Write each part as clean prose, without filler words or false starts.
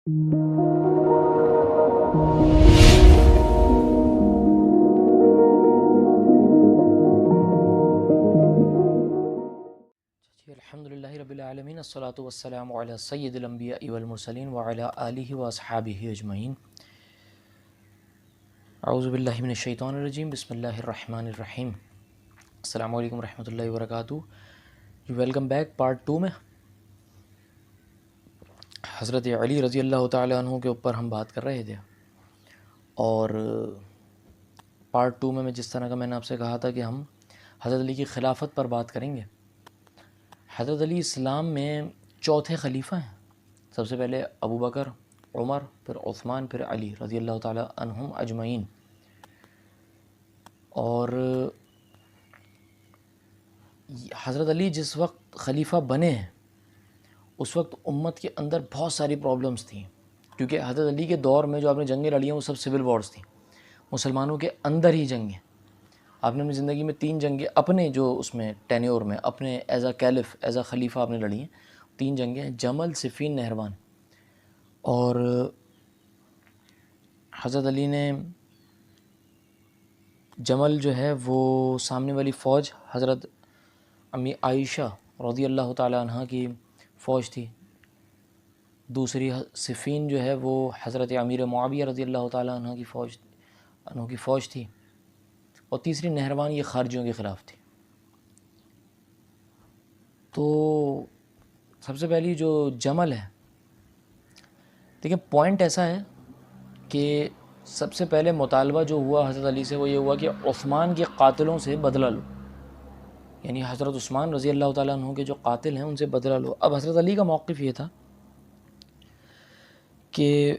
الحمدللہ رب العالمین الصلاۃ والسلام علی سید الانبیاء والمرسلین وعلی آلہ واصحابہ اجمعین. اعوذ باللہ من الشیطان الرجیم. بسم اللہ الرحمن الرحیم. السلام علیکم ورحمۃ اللہ وبرکاتہ. Welcome back. پارٹ 2 میں حضرت علی رضی اللہ تعالیٰ عنہ کے اوپر ہم بات کر رہے تھے، اور پارٹ 2 میں جس طرح کا میں نے آپ سے کہا تھا کہ ہم حضرت علی کی خلافت پر بات کریں گے. حضرت علی اسلام میں چوتھے خلیفہ ہیں. سب سے پہلے ابو بکر، عمر، پھر عثمان، پھر علی رضی اللہ تعالیٰ عنہم اجمعین. اور حضرت علی جس وقت خلیفہ بنے ہیں اس وقت امت کے اندر بہت ساری پرابلمس تھیں، کیونکہ حضرت علی کے دور میں جو آپ نے جنگیں لڑی ہیں وہ سب سول وارز تھیں، مسلمانوں کے اندر ہی جنگیں. آپ نے اپنی زندگی میں 3 جنگیں اپنے جو اس میں ٹینیور میں اپنے as a caliph, as a خلیفہ آپ نے لڑی ہیں. 3 جنگیں ہیں: جمل، صفین، نہروان. اور حضرت علی نے جمل جو ہے وہ سامنے والی فوج حضرت امی عائشہ رضی اللہ تعالیٰ عنہ کی فوج تھی. دوسری صفین جو ہے وہ حضرت امیر معاویہ رضی اللہ تعالیٰ عنہ کی فوج تھی. اور تیسری نہروان یہ خارجیوں کے خلاف تھی. تو سب سے پہلی جو جمل ہے، دیکھیں پوائنٹ ایسا ہے کہ سب سے پہلے مطالبہ جو ہوا حضرت علی سے وہ یہ ہوا کہ عثمان کے قاتلوں سے بدلہ لو، یعنی حضرت عثمان رضی اللہ تعالیٰ عنہ کے جو قاتل ہیں ان سے بدلہ لو. اب حضرت علی کا موقف یہ تھا کہ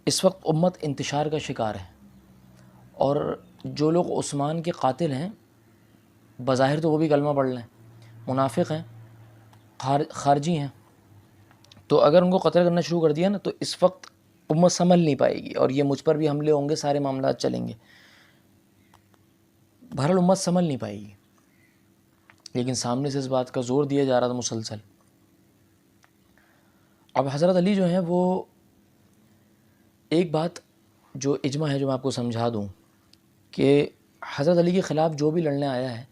اس وقت امت انتشار کا شکار ہے، اور جو لوگ عثمان کے قاتل ہیں بظاہر تو وہ بھی کلمہ پڑھ لیں، منافق ہیں، خارجی ہیں، تو اگر ان کو قتل کرنا شروع کر دیا نا تو اس وقت امت سنبھل نہیں پائے گی، اور یہ مجھ پر بھی حملے ہوں گے، سارے معاملات چلیں گے، بہرحال امت سنبھل نہیں پائے گی. لیکن سامنے سے اس بات کا زور دیا جا رہا تھا مسلسل. اب حضرت علی جو ہیں وہ ایک بات جو اجماع ہے جو میں آپ کو سمجھا دوں کہ حضرت علی کے خلاف جو بھی لڑنے آیا ہے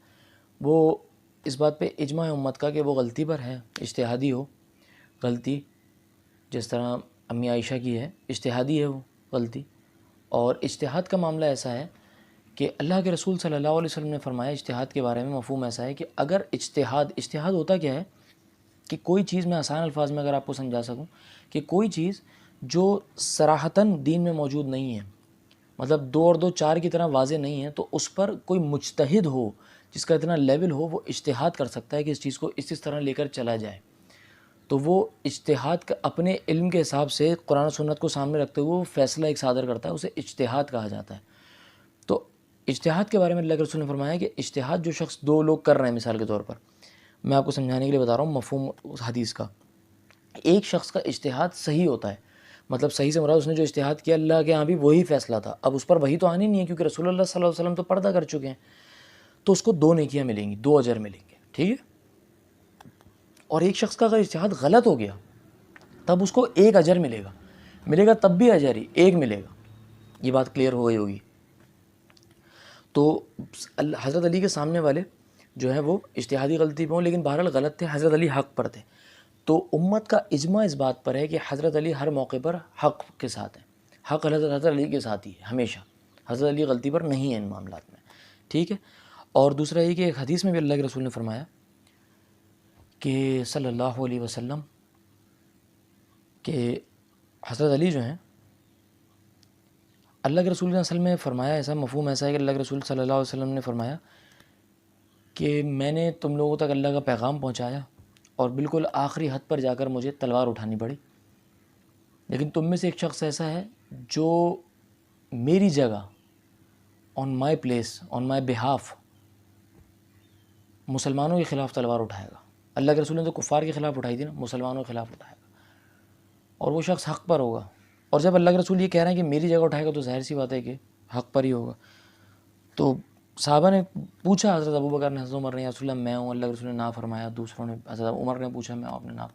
وہ اس بات پہ اجماع ہے امت کا کہ وہ غلطی پر ہے، اجتہادی ہو غلطی، جس طرح امی عائشہ کی ہے اجتہادی ہے وہ غلطی. اور اجتہاد کا معاملہ ایسا ہے کہ اللہ کے رسول صلی اللہ علیہ وسلم نے فرمایا اجتہاد کے بارے میں مفہوم ایسا ہے کہ اگر اجتہاد ہوتا کیا ہے کہ کوئی چیز، میں آسان الفاظ میں اگر آپ کو سمجھا سکوں، کہ کوئی چیز جو صراحتاً دین میں موجود نہیں ہے، مطلب 2 اور 2 4 کی طرح واضح نہیں ہے، تو اس پر کوئی مجتہد ہو جس کا اتنا لیول ہو وہ اجتہاد کر سکتا ہے کہ اس چیز کو اس طرح لے کر چلا جائے. تو وہ اجتہاد کا اپنے علم کے حساب سے قرآن و سنت کو سامنے رکھتے ہوئے وہ فیصلہ ایک صادر کرتا ہے، اسے اجتہاد کہا جاتا ہے. تو اجتہاد کے بارے میں اللہ کے رسول نے فرمایا کہ اجتہاد جو شخص 2 لوگ کر رہے ہیں، مثال کے طور پر میں آپ کو سمجھانے کے لیے بتا رہا ہوں مفہوم اس حدیث کا. ایک شخص کا اجتہاد صحیح ہوتا ہے، مطلب صحیح سے مراد اس نے جو اجتہاد کیا اللہ کے ہاں بھی وہی فیصلہ تھا، اب اس پر وہی تو آنی نہیں ہے کیونکہ رسول اللہ صلی اللہ علیہ وسلم تو پردہ کر چکے ہیں، تو اس کو 2 نیکیاں ملیں گی، 2 اجر ملیں گے، ٹھیک ہے. اور ایک شخص کا اگر اجتہاد غلط ہو گیا تب اس کو 1 اجر ملے گا تب بھی اجر ہی 1 ملے گا. یہ بات کلیئر ہو گئی ہوگی. تو حضرت علی کے سامنے والے جو ہیں وہ اجتہادی غلطی پہ ہوں لیکن بہرحال غلط تھے، حضرت علی حق پر تھے. تو امت کا اجماع اس بات پر ہے کہ حضرت علی ہر موقع پر حق کے ساتھ ہیں، حق حضرت علی کے ساتھ ہی ہے ہمیشہ، حضرت علی غلطی پر نہیں ہے ان معاملات میں، ٹھیک ہے. اور دوسرا یہ کہ ایک حدیث میں بھی اللہ کے رسول نے فرمایا کہ صلی اللہ علیہ وسلم کہ حضرت علی جو ہیں اللہ کے رسول نے اصل میں فرمایا، ایسا مفہوم ایسا ہے کہ اللہ کے رسول صلی اللہ علیہ وسلم نے فرمایا کہ میں نے تم لوگوں تک اللہ کا پیغام پہنچایا اور بالکل آخری حد پر جا کر مجھے تلوار اٹھانی پڑی، لیکن تم میں سے ایک شخص ایسا ہے جو میری جگہ آن my place on my behalf مسلمانوں کے خلاف تلوار اٹھائے گا. اللہ کے رسول نے تو کفار کے خلاف اٹھائی تھی نا، مسلمانوں کے خلاف اٹھائے گا، اور وہ شخص حق پر ہوگا. اور جب اللہ کے رسول یہ کہہ رہے ہیں کہ میری جگہ اٹھائے گا تو ظاہر سی بات ہے کہ حق پر ہی ہوگا. تو صحابہ نے پوچھا حضرت ابوبکر نے، حضرت عمر نے، یا رسول اللہ میں ہوں. اللہ کے رسول نے نہ فرمایا. دوسروں نے، حضرت عمر نے پوچھا میں ہوں، آپ نے نہ.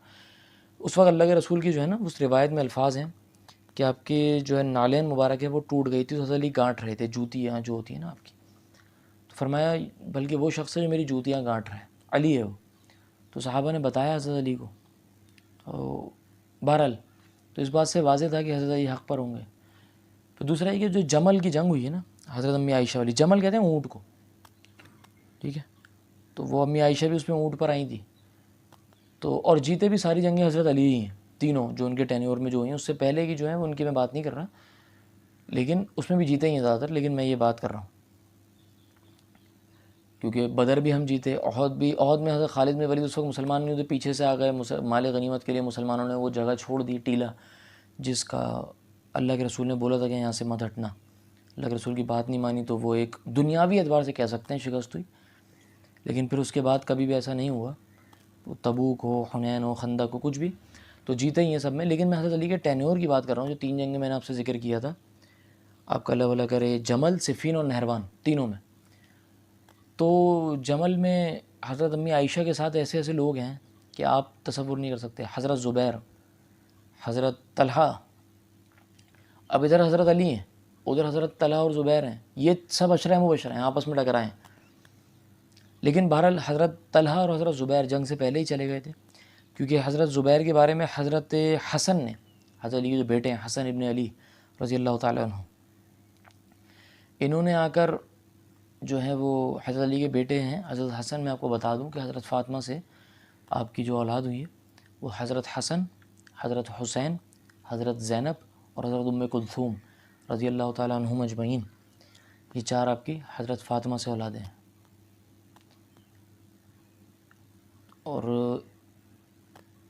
اس وقت اللہ کے رسول کی جو ہے نا اس روایت میں الفاظ ہیں کہ آپ کے جو ہے نالین مبارک ہے وہ ٹوٹ گئی تھی، تو حضرت علی گانٹ رہے تھے، جوتیاں جو ہوتی ہیں نا آپ کی، تو فرمایا بلکہ وہ شخص ہے جو میری جوتیاں گانٹ رہا ہے، علی ہے وہ. تو صحابہ نے بتایا حضرت علی کو. تو بہرحال تو اس بات سے واضح تھا کہ حضرت علی حق پر ہوں گے. تو دوسرا یہ کہ جو جمل کی جنگ ہوئی ہے نا حضرت امی عائشہ والی، جمل کہتے ہیں اونٹ کو، ٹھیک ہے، تو وہ امی عائشہ بھی اس میں اونٹ پر آئی تھی. تو اور جیتے بھی ساری جنگیں حضرت علی ہی ہیں تینوں، جو ان کے ٹینیور میں جو ہوئی ہیں. اس سے پہلے کی جو ہیں ان کی میں بات نہیں کر رہا، لیکن اس میں بھی جیتے ہی ہیں زیادہ تر. لیکن میں یہ بات کر رہا ہوں کیونکہ بدر بھی ہم جیتے، احد بھی. احد میں حضرت خالد بن ولید اس وقت مسلمان نہیں ہوتے، پیچھے سے آ گئے مال غنیمت کے لیے. مسلمانوں نے وہ جگہ چھوڑ دی، ٹیلا، جس کا اللہ کے رسول نے بولا تھا کہ یہاں سے مت ہٹنا. اللہ کے رسول کی بات نہیں مانی تو وہ ایک دنیاوی اعتبار سے کہہ سکتے ہیں شکست ہوئی. لیکن پھر اس کے بعد کبھی بھی ایسا نہیں ہوا، وہ تبوک ہو، حنین ہو، خندق ہو، کچھ بھی، تو جیتے ہی ہیں سب میں. لیکن میں حضرت علی کے ٹینیور کی بات کر رہا ہوں، جو 3 جنگیں میں نے آپ سے ذکر کیا تھا، آپ کا اللہ ولا کرے، جمل، صفین اور نہروان، تینوں میں. تو جمل میں حضرت امی عائشہ کے ساتھ ایسے ایسے لوگ ہیں کہ آپ تصور نہیں کر سکتے. حضرت زبیر، حضرت طلحہ، اب ادھر حضرت علی ہیں، ادھر حضرت طلحہ اور زبیر ہیں، یہ سب عشرہ مبشرہ ہیں، آپس میں ٹکرائے. لیکن بہرحال حضرت طلحہ اور حضرت زبیر جنگ سے پہلے ہی چلے گئے تھے، کیونکہ حضرت زبیر کے بارے میں حضرت حسن نے، حضرت علی کے جو بیٹے ہیں حسن ابن علی رضی اللہ تعالیٰ عنہ، انہوں نے آ کر جو ہے وہ حضرت علی کے بیٹے ہیں حضرت حسن. میں آپ کو بتا دوں کہ حضرت فاطمہ سے آپ کی جو اولاد ہوئی ہے وہ حضرت حسن، حضرت حسین، حضرت زینب اور حضرت ام کلثوم رضی اللہ تعالیٰ عنہم اجمعین، یہ 4 آپ کی حضرت فاطمہ سے اولادیں ہیں. اور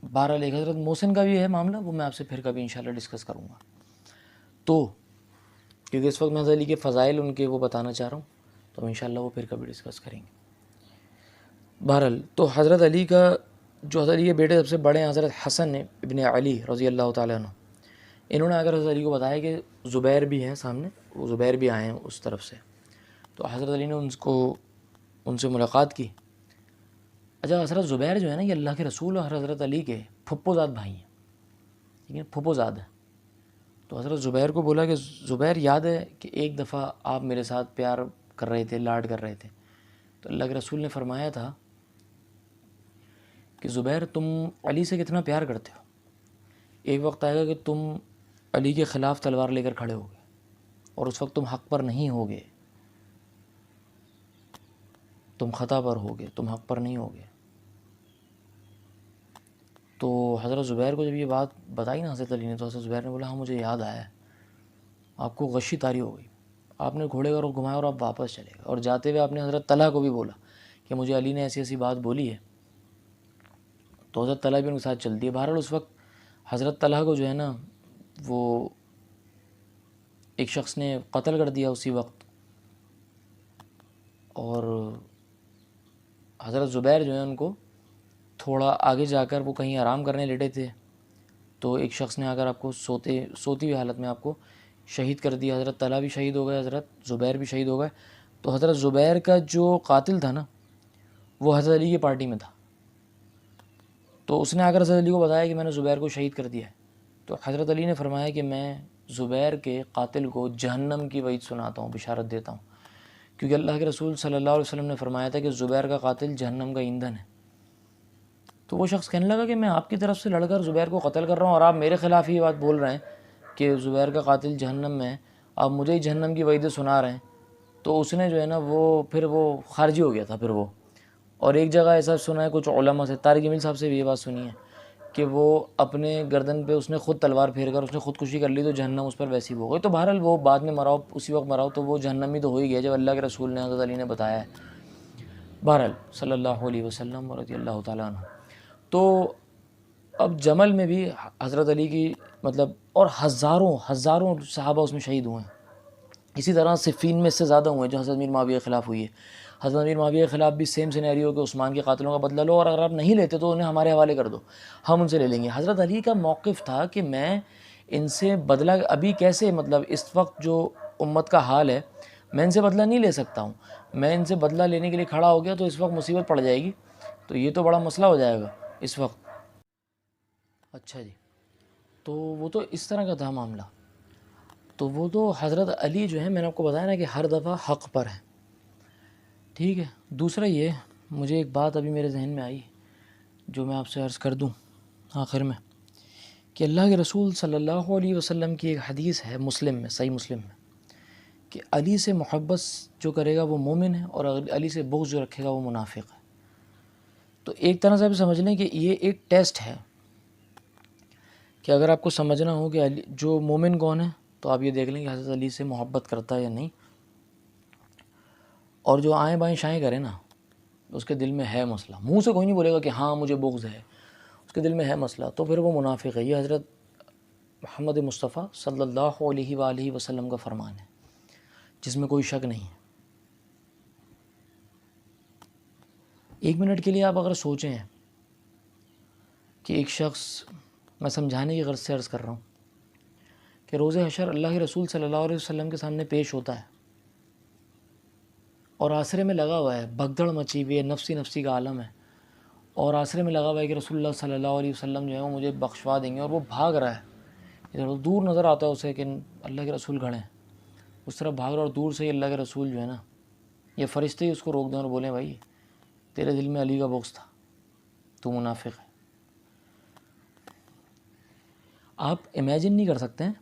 بہرحال ایک حضرت محسن کا بھی ہے معاملہ، وہ میں آپ سے پھر کبھی انشاءاللہ ڈسکس کروں گا. تو کیونکہ اس وقت میں حضرت علی کے فضائل ان کے وہ بتانا چاہ رہا ہوں، تو انشاءاللہ وہ پھر کبھی ڈسکس کریں گے. بہرحال تو حضرت علی کا جو حضرت علی کے بیٹے سب سے بڑے ہیں حضرت حسن ابن علی رضی اللہ تعالیٰ عنہ، انہوں نے اگر حضرت علی کو بتایا کہ زبیر بھی ہیں سامنے، وہ زبیر بھی آئے ہیں اس طرف سے. تو حضرت علی نے ان سے ملاقات کی. اچھا حضرت زبیر جو ہے نا یہ اللہ کے رسول اور حضرت علی کے پھپھو زاد بھائی ہیں، ٹھیک ہے، پھپھو زاد ہیں. تو حضرت زبیر کو بولا کہ زبیر یاد ہے کہ ایک دفعہ آپ میرے ساتھ پیار کر رہے تھے، لاڈ کر رہے تھے. تو اللہ کے رسول نے فرمایا تھا کہ زبیر تم علی سے کتنا پیار کرتے ہو، ایک وقت آئے گا کہ تم علی کے خلاف تلوار لے کر کھڑے ہوگے اور اس وقت تم حق پر نہیں ہوگے، تم خطا پر ہوگے، تم حق پر نہیں ہوگے. تو حضرت زبیر کو جب یہ بات بتائی نا حضرت علی نے، تو حضرت زبیر نے بولا ہاں مجھے یاد آیا ہے، آپ کو غشی طاری ہو گئی، آپ نے گھوڑے کا رخ گھمایا اور آپ واپس چلے گئے. اور جاتے ہوئے آپ نے حضرت طلحہ کو بھی بولا کہ مجھے علی نے ایسی ایسی بات بولی ہے. تو حضرت طلحہ بھی ان کے ساتھ چلتی ہے. بہرحال اس وقت حضرت طلحہ کو جو ہے نا وہ ایک شخص نے قتل کر دیا اسی وقت. اور حضرت زبیر جو ہے ان کو تھوڑا آگے جا کر وہ کہیں آرام کرنے لیٹے تھے، تو ایک شخص نے آ کر آپ کو سوتی ہوئی حالت میں آپ کو شہید کر دیا. حضرت طلحہ بھی شہید ہو گئے، حضرت زبیر بھی شہید ہو گئے. تو حضرت زبیر کا جو قاتل تھا نا وہ حضرت علی کی پارٹی میں تھا. تو اس نے آ کر حضرت علی کو بتایا کہ میں نے زبیر کو شہید کر دیا ہے. تو حضرت علی نے فرمایا کہ میں زبیر کے قاتل کو جہنم کی وعید سناتا ہوں، بشارت دیتا ہوں، کیونکہ اللہ کے رسول صلی اللہ علیہ وسلم نے فرمایا تھا کہ زبیر کا قاتل جہنم کا ایندھن ہے. تو وہ شخص کہنے لگا کہ میں آپ کی طرف سے لڑ کر زبیر کو قتل کر رہا ہوں اور آپ میرے خلاف ہی یہ بات بول رہے ہیں کہ زبیر کا قاتل جہنم میں ہے، آپ مجھے ہی جہنم کی وعیدیں سنا رہے ہیں. تو اس نے جو ہے نا پھر وہ خارجی ہو گیا تھا. پھر وہ اور ایک جگہ ایسا سنا ہے کچھ علماء سے، طارق جمیل صاحب سے بھی یہ بات سنی ہے کہ وہ اپنے گردن پہ اس نے خود تلوار پھیر کر اس نے خودکشی کر لی، تو جہنم اس پر ویسی ہو گئی. تو بہرحال وہ بعد میں مراؤ، اسی وقت مراؤ، تو وہ جہنمی تو ہو ہی گیا جب اللہ کے رسول نے حضرت علی نے بتایا ہے. بہرحال صلی اللہ علیہ وسلم رضی اللہ تعالیٰ عنہ. تو اب جمل میں بھی حضرت علی کی اور ہزاروں صحابہ اس میں شہید ہوئے ہیں. اسی طرح صفین میں اس سے زیادہ ہوئے ہیں جو حضرت امیر معاویہ کے خلاف ہوئی ہے. حضرت امیر معاویہ کے خلاف بھی سیم سینیریو کہ عثمان کے قاتلوں کا بدلہ لو، اور اگر آپ نہیں لیتے تو انہیں ہمارے حوالے کر دو، ہم ان سے لے لیں گے. حضرت علی کا موقف تھا کہ میں ان سے بدلہ ابھی کیسے، اس وقت جو امت کا حال ہے میں ان سے بدلہ نہیں لے سکتا ہوں، میں ان سے بدلہ لینے کے لیے کھڑا ہو گیا تو اس وقت مصیبت پڑ جائے گی، تو یہ تو بڑا مسئلہ ہو جائے گا اس وقت. اچھا جی، تو وہ تو اس طرح کا تھا معاملہ. تو وہ تو حضرت علی جو ہے، میں نے آپ کو بتایا نا کہ ہر دفعہ حق پر ہے. ٹھیک ہے. دوسرا یہ، مجھے ایک بات ابھی میرے ذہن میں آئی جو میں آپ سے عرض کر دوں آخر میں، کہ اللہ کے رسول صلی اللہ علیہ وسلم کی ایک حدیث ہے مسلم میں، صحیح مسلم میں، کہ علی سے محبت جو کرے گا وہ مومن ہے، اور علی سے بغض جو رکھے گا وہ منافق ہے. تو ایک طرح سے آپ سمجھ لیں کہ یہ ایک ٹیسٹ ہے کہ اگر آپ کو سمجھنا ہو کہ علی جو مومن کون ہے، تو آپ یہ دیکھ لیں کہ حضرت علی سے محبت کرتا ہے یا نہیں. اور جو آئیں بائیں شائیں کرے نا، اس کے دل میں ہے مسئلہ. منہ سے کوئی نہیں بولے گا کہ ہاں مجھے بغض ہے، اس کے دل میں ہے مسئلہ، تو پھر وہ منافق ہے. یہ حضرت محمد مصطفیٰ صلی اللہ علیہ وآلہ وسلم کا فرمان ہے، جس میں کوئی شک نہیں ہے. ایک منٹ کے لیے آپ اگر سوچیں کہ ایک شخص، میں سمجھانے کی غرض سے عرض کر رہا ہوں، کہ روز حشر اللہ کے رسول صلی اللہ علیہ وسلم کے سامنے پیش ہوتا ہے، اور آسرے میں لگا ہوا ہے، بھگدڑ مچی ہوئی ہے، نفسی نفسی کا عالم ہے، اور آسرے میں لگا ہوا ہے کہ رسول اللہ صلی اللہ علیہ وسلم جو ہے وہ مجھے بخشوا دیں گے، اور وہ بھاگ رہا ہے. ادھر دور نظر آتا ہے اسے کہ اللہ کے رسول کھڑے ہیں، اس طرح بھاگ رہا، اور دور سے ہی اللہ کے رسول جو ہے نا، یہ فرشتے ہی اس کو روک دیں اور بولیں بھائی تیرے دل میں علی کا بغض تھا، تو منافق ہے. آپ امیجن نہیں کر سکتے ہیں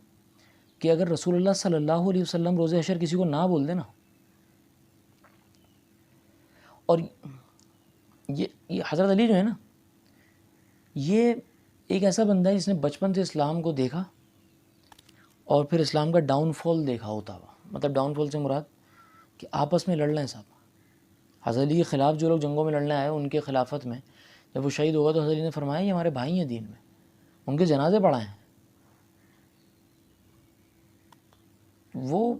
کہ اگر رسول اللہ صلی اللہ علیہ وسلم روز حشر کسی کو نہ بول دے نا، اور یہ حضرت علی جو ہے نا، یہ ایک ایسا بندہ ہے جس نے بچپن سے اسلام کو دیکھا اور پھر اسلام کا ڈاؤن فال دیکھا ہوتا ہوا. مطلب ڈاؤن فال سے مراد کہ آپس میں لڑ رہے ہیں صاحب. حضرت علی کے خلاف جو لوگ جنگوں میں لڑنے آئے، ان کے خلافت میں جب وہ شہید ہوگا تو حضرت علی نے فرمایا یہ ہمارے بھائی ہیں دین میں، ان کے جنازے پڑھائیں. وہ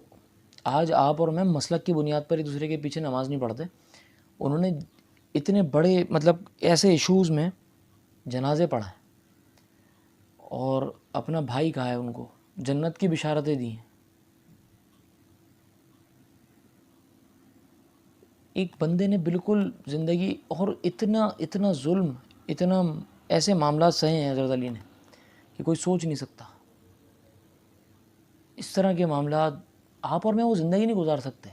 آج آپ اور میں مسلک کی بنیاد پر ایک دوسرے کے پیچھے نماز نہیں پڑھتے، انہوں نے اتنے بڑے مطلب ایسے ایشوز میں جنازے پڑھائیں اور اپنا بھائی کہا ہے، ان کو جنت کی بشارتیں دی ہیں. ایک بندے نے بالکل زندگی اور اتنا ظلم، اتنا ایسے معاملات سہے ہیں حضرت علی نے کہ کوئی سوچ نہیں سکتا. اس طرح کے معاملات آپ اور میں وہ زندگی نہیں گزار سکتے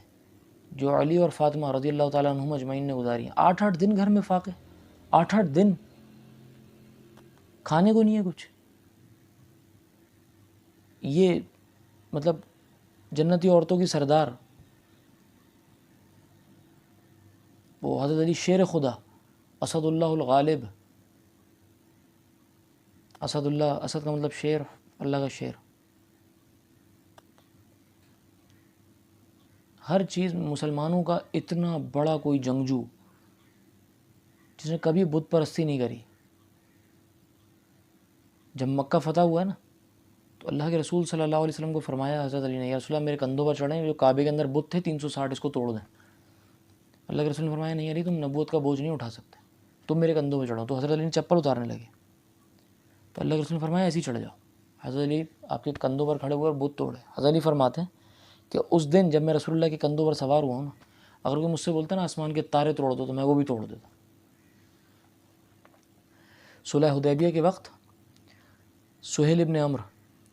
جو علی اور فاطمہ رضی اللہ تعالیٰ عنہم اجمعین نے گزاری ہیں. 8 دن گھر میں فاقے، 8 دن کھانے کو نہیں ہے کچھ. یہ مطلب جنتی عورتوں کی سردار، وہ حضرت علی شیر خدا، اسد اللہ الغالب. اسد اللہ، اسد کا مطلب شیر، اللہ کا شیر. ہر چیز میں مسلمانوں کا اتنا بڑا کوئی جنگجو جس نے کبھی بت پرستی نہیں کری. جب مکہ فتح ہوا ہے نا، تو اللہ کے رسول صلی اللہ علیہ وسلم کو فرمایا حضرت علی نے، یا رسول اللہ میرے کندھوں پر چڑھیں، جو کعبے کے اندر بت تھے 360 اس کو توڑ دیں. اللہ کے رسول نے فرمایا نہیں علی، تم نبوت کا بوجھ نہیں اٹھا سکتے، تم میرے کندھوں پہ چڑھو. تو حضرت علی نے چپل اتارنے لگے، تو اللہ کے رسول نے فرمایا ایسے ہی چڑھ جاؤ. حضرت علی آپ کے کندھوں پر کھڑے ہوئے اور بت توڑے. حضرت علی فرماتے ہیں کہ اس دن جب میں رسول اللہ کے کندھوں پر سوار ہوا ہوں نا، اگر کوئی مجھ سے بولتا نا آسمان کے تارے توڑ دو، تو میں وہ بھی توڑ دیتا. صلح حدیبیہ کے وقت سہیل ابن عمر،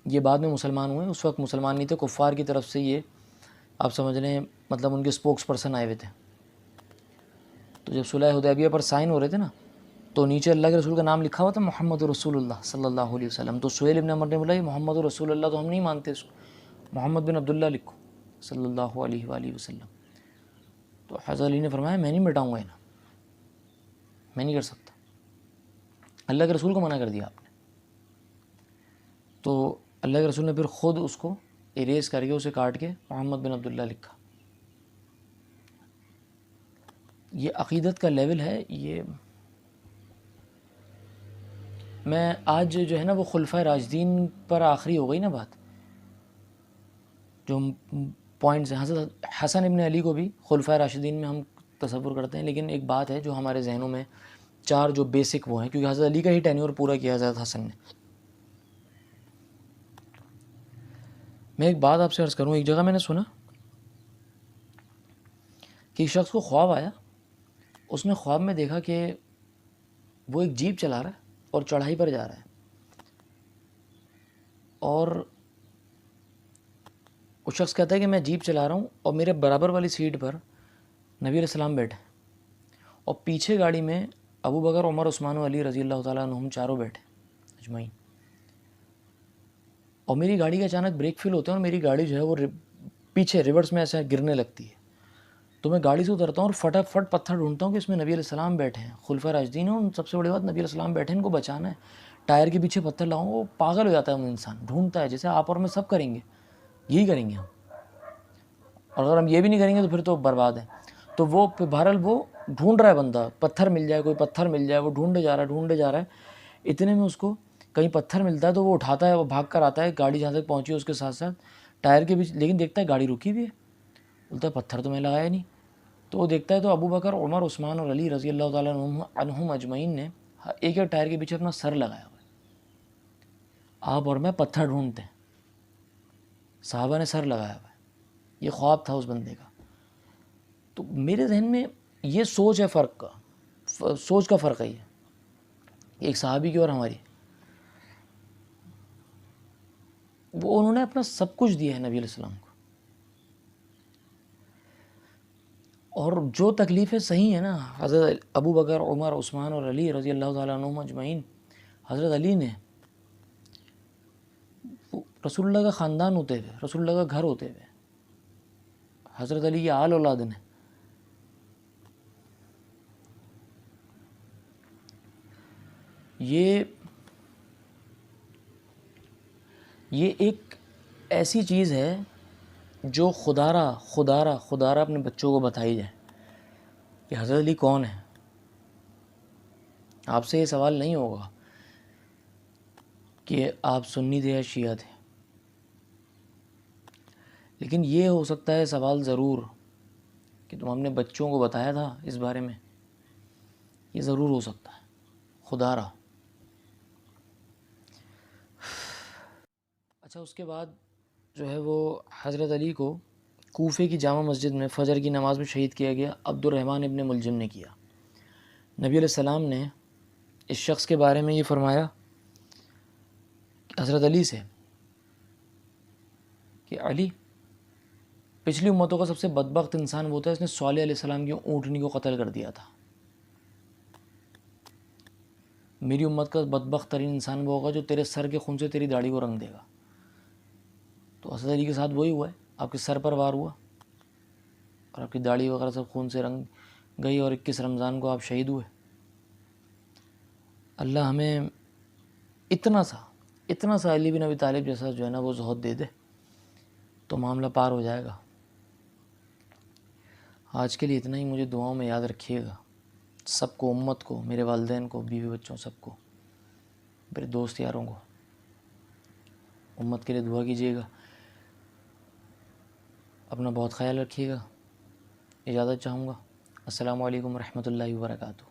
یہ بعد میں مسلمان ہوئے، اس وقت مسلمان نہیں تھے، کفار کی طرف سے یہ آپ سمجھ لیں مطلب ان کے اسپوکس پرسن آئے ہوئے تھے. تو جب صلح حدیبیہ پر سائن ہو رہے تھے نا، تو نیچے اللہ کے رسول کا نام لکھا ہوا تھا محمد رسول اللہ صلی اللہ علیہ وسلم. تو سہیل ابن عمر نے بولا یہ محمد رسول اللہ تو ہم نہیں مانتے، اس کو محمد بن عبداللہ لکھو صلی اللہ علیہ وآلہ وسلم. تو حضرت علی نے فرمایا میں نہیں مٹاؤں گا انہیں، میں نہیں کر سکتا. اللہ کے رسول کو منع کر دیا آپ نے. تو اللہ کے رسول نے پھر خود اس کو اریز کر کے، اسے کاٹ کے محمد بن عبداللہ لکھا. یہ عقیدت کا لیول ہے. یہ میں آج جو ہے نا وہ خلفۂ راشدین پر آخری ہو گئی نا بات، جو پوائنٹس ہیں. حضرت حسن ابن علی کو بھی خلفۂ راشدین میں ہم تصور کرتے ہیں، لیکن ایک بات ہے جو ہمارے ذہنوں میں 4 جو بیسک وہ ہیں، کیونکہ حضرت علی کا ہی ٹینیور پورا کیا حضرت حسن نے. میں ایک بات آپ سے عرض کروں، ایک جگہ میں نے سنا کہ ایک شخص کو خواب آیا، اس نے خواب میں دیکھا کہ وہ ایک جیپ چلا رہا ہے اور چڑھائی پر جا رہا ہے. اور وہ شخص کہتا ہے کہ میں جیپ چلا رہا ہوں اور میرے برابر والی سیٹ پر نبی علیہ السلام بیٹھے اور پیچھے گاڑی میں ابو بکر، عمر، عثمان و علی رضی اللہ تعالیٰ عنہم چاروں بیٹھے اجمعین، اور میری گاڑی کے اچانک بریک فیل ہوتے ہیں اور میری گاڑی جو ہے وہ پیچھے ریورس میں ایسے گرنے لگتی ہے. تو میں گاڑی سے اترتا ہوں اور فٹافٹ پتھر ڈھونڈتا ہوں کہ اس میں نبی علیہ السلام بیٹھے ہیں، خلفائے راشدین ہیں، اور سب سے بڑی بات نبی علیہ السلام بیٹھے ہیں، ان کو بچانا ہے. ٹائر کے پیچھے پتھر لاؤں، وہ پاگل ہو جاتا ہے، وہ انسان ڈھونڈتا ہے جیسے آپ اور میں سب کریں گے، یہی کریں گے ہم، اور اگر ہم یہ بھی نہیں کریں گے تو پھر تو برباد ہے. تو وہ بہرحال وہ ڈھونڈ رہا ہے بندہ، پتھر مل جائے، کوئی پتھر مل جائے، وہ ڈھونڈے جا رہا ہے. اتنے میں اس کو کہیں پتھر ملتا ہے تو وہ اٹھاتا ہے، وہ بھاگ کر آتا ہے، گاڑی جہاں تک پہنچی ہے اس کے ساتھ ساتھ ٹائر کے بیچ، لیکن دیکھتا ہے گاڑی رکی ہوئی ہے. بولتا ہے پتھر تو میں لگایا نہیں. تو وہ دیکھتا ہے تو ابو بکر، عمر، عثمان اور علی رضی اللہ تعالیٰ عنہم اجمعین نے ایک ایک ٹائر کے پیچھے اپنا سر لگایا ہوا ہے. آپ اور میں پتھر ڈھونڈتے ہیں، صحابہ نے سر لگایا ہوا ہے. یہ خواب تھا اس بندے کا. تو میرے ذہن میں یہ سوچ ہے، سوچ کا فرق ہے یہ ایک صحابی کی اور ہماری. وہ انہوں نے اپنا سب کچھ دیا ہے نبی علیہ السلام کو، اور جو تکلیفیں صحیح ہیں نا، حضرت ابو بکر، عمر، عثمان اور علی رضی اللہ تعالیٰ عنہم اجمعین، حضرت علی نے رسول اللہ کا خاندان ہوتے ہوئے، رسول اللہ کا گھر ہوتے ہوئے، حضرت علی کی آل اولاد نے یہ ایک ایسی چیز ہے جو خدا را اپنے بچوں کو بتائی جائے کہ حضرت علی کون ہے. آپ سے یہ سوال نہیں ہوگا کہ آپ سنی تھے یا شیعہ تھے، لیکن یہ ہو سکتا ہے سوال ضرور کہ تم ہم نے بچوں کو بتایا تھا اس بارے میں، یہ ضرور ہو سکتا ہے. خدا را. اچھا، اس کے بعد جو ہے وہ حضرت علی کو کوفے کی جامع مسجد میں فجر کی نماز میں شہید کیا گیا. عبد الرحمن ابن ملجم نے کیا. نبی علیہ السلام نے اس شخص کے بارے میں یہ فرمایا حضرت علی سے کہ علی، پچھلی امتوں کا سب سے بدبخت انسان وہ تھا، اس نے صالح علیہ السلام کی اونٹنی کو قتل کر دیا تھا. میری امت کا بدبخت ترین انسان وہ ہوگا جو تیرے سر کے خون سے تیری داڑھی کو رنگ دے گا. تو حضرت علی کے ساتھ وہی ہوا ہے، آپ کے سر پر وار ہوا اور آپ کی داڑھی وغیرہ سب خون سے رنگ گئی، اور 21 رمضان کو آپ شہید ہوئے. اللہ ہمیں اتنا سا علی بن ابی طالب جیسا جو ہے نا وہ زہد دے دے تو معاملہ پار ہو جائے گا. آج کے لیے اتنا ہی. مجھے دعاؤں میں یاد رکھیے گا، سب کو، امت کو، میرے والدین کو، بیوی بچوں، سب کو، میرے دوست یاروں کو. امت کے لیے دعا کیجیے گا. اپنا بہت خیال رکھیے گا. اجازت چاہوں گا. السلام علیکم ورحمۃ اللہ وبرکاتہ.